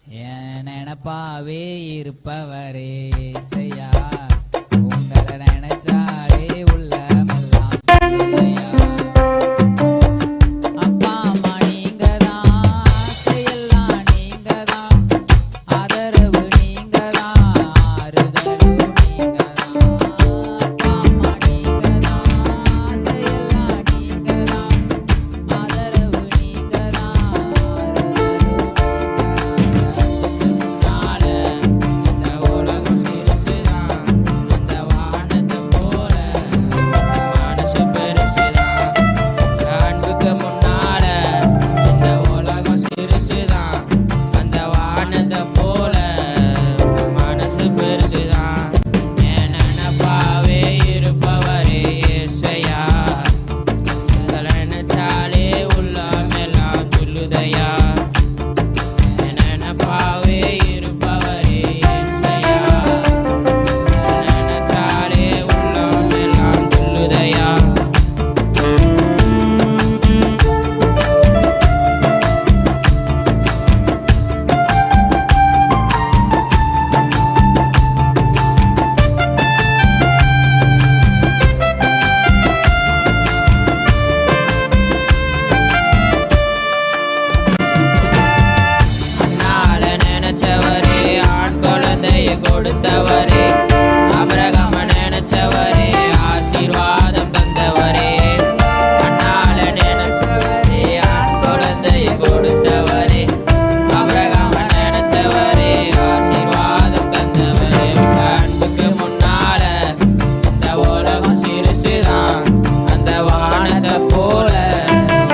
என் நினப்பாவே இருப்பவரே இசையா, உங்களை நினைச்சாலே உள்ளமெல்லாம் துள்ளுதையா. அப்பா அம்மா நீங்கதான், ஆசையெல்லாம் நீங்கதான், ஆதரவு நீங்கதான், ஆறுதலும் நீங்கதான். அப்பா அம்மா நீங்கதான், ஆசையெல்லாம் நீங்கதான், ஆதரவு நீங்கதான், ஆறுதலும் கொடுத்தவரே, ஆபிரகாம நினைச்சவரே, ஆசீர்வாதம் தந்தவரே. அண்ணால நினைச்சவரே, ஆண் குழந்தைய கொடுத்தவரே, ஆபிரகாம நினைச்சவரே, ஆசீர்வாதம் தந்தவரே. உங்க அன்புக்கு முன்னால இந்த உலகம் சிறுசுதான், அந்த வானத்தை போல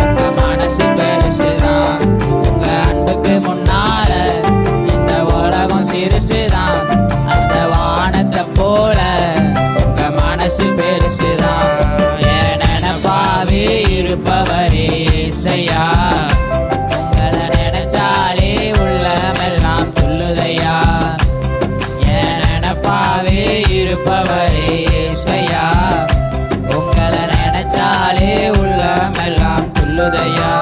உங்க மனசு பெருசுதான். உங்க அன்புக்கு முன்னால இந்த உலகம் சிறுசுதான், அந்த வானத்தை போல உங்க மனசு பெருசுதான். என் நினைப்பாவே இருப்பவரே இசையா, உங்களை நினைச்சாலே உள்ளமெல்லாம் துள்ளுதையா. என் நினைப்பாவே இருப்பவரே இசையா, உங்களை நினைச்சாலே உள்ளமெல்லாம் துள்ளுதையா.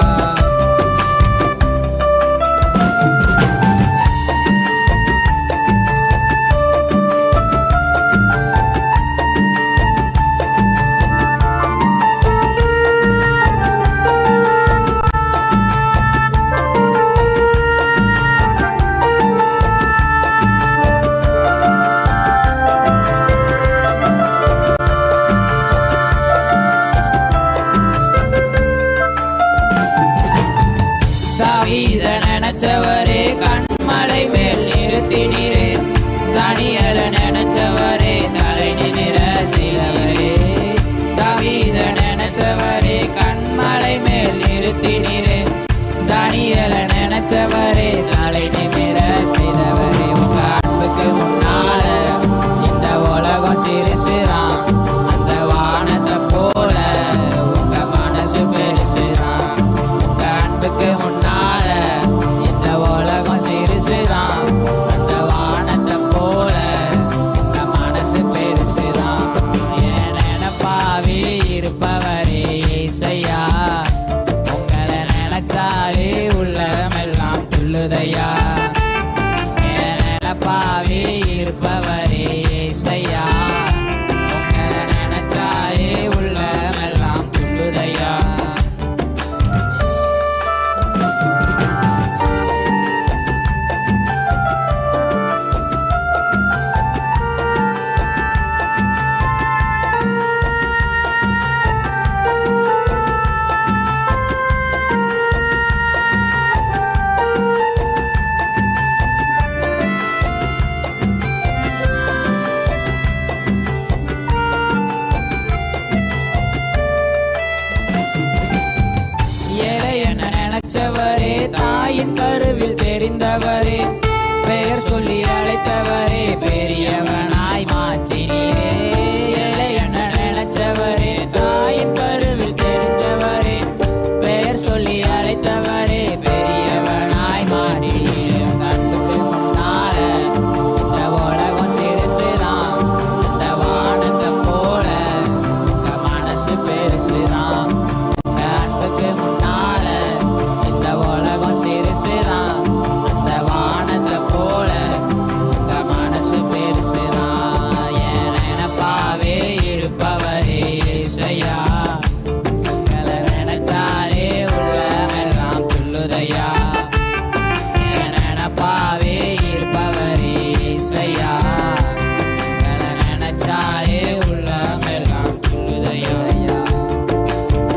தாவீத நினைச்சவரே, கண்மலை மேல் நிறுத்தினீரே. தானியேல நினைச்சவரே, தலை நிமிர செய்தவரே. தாவீத நினைச்சவரே, கண்மலை மேல் நிறுத்தினீரே. தானியேல நினைச்சவரே, தலை நிமிர செய்தவரே. உங்க அன்புக்கு முன்னால இந்த உலகம் சிறுசுதான், அந்த வானத்தை போல உங்க மனசு பெருசுதான். உங்க அன்புக்கு முன்னால இந்த உலகம் சிறுசுதான், அந்த வானத்தை போல உங்க மனசு பெருசுதான். என் நினைப்பாவே இருப்பவரே இசையா, உங்களை நினைச்சாலே உள்ளமெல்லாம் துள்ளுதையா. என் நினைப்பாவே இருப்பவரே இசையா,